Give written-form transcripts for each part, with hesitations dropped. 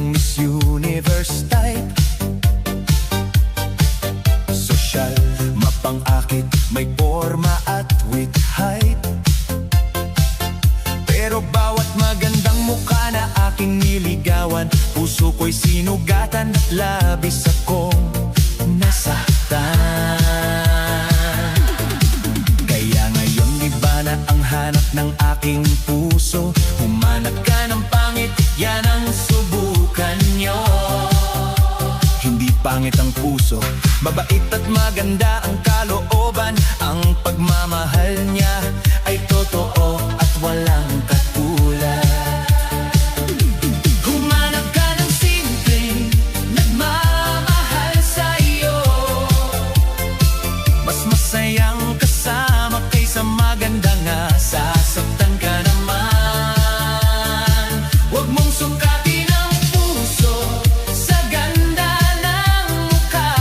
tipong Miss Universe type. Sosyal, mapang-akit, may forma at with height. Pero bawat magandang mukha na aking niligawan, puso ko'y sinugatan at labis akong nasaktan. Kaya ngayon iba na ang hanap ng aking puso. Humanap ka ng pangit, yan ang subukan nyo. Hindi pangit ang puso, mabait at maganda ang kalooban. Ang pagmamahal niya ay totoo at walang katulad. Humanap ka ng simpleng nagmamahal sa'yo. Mas masayang kasama kaysa maganda nga sasaktan ka naman. Huwag mong sukatin ang puso sa ganda ng mukha.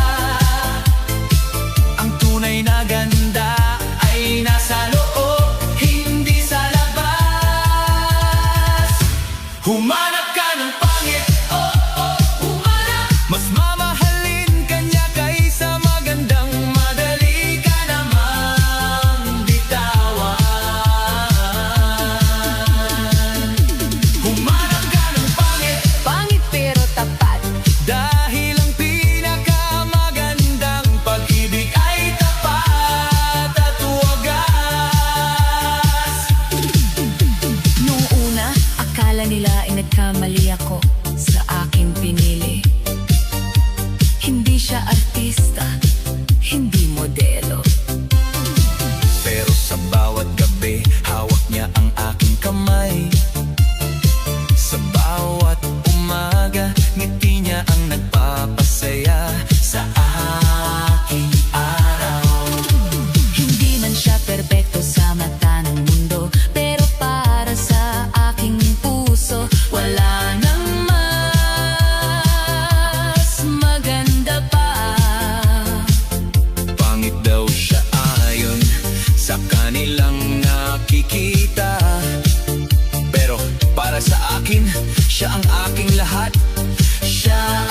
Ang tunay na ganda ay nasa loob, hindi sa labas. Humanap ka ng pangit, oh oh, humanap. Mas mamahalin ka niya kaysa magandang madali ka namang bitawan. Humanap ka ng pangit, Pangit pero tapat. dahil ang pinakamagandang pag-ibig ay tapat at wagas. Noong una, akala nila ay nagkamali ako sa aking pinili. Hindi siya artista, hindi modelo. Pero sa bawat gabi, hawak niya ang aking kamay. Sa bawat umaga, ngiti niya ang nagpapasaya sa aking araw. Hindi man siya perpekto sa mata ng mundo, pero para sa aking puso, wala nang mas maganda pa. Pangit daw siya ayon sa kanilang nakikita, pero para sa akin, siya ang aking lahat. Siya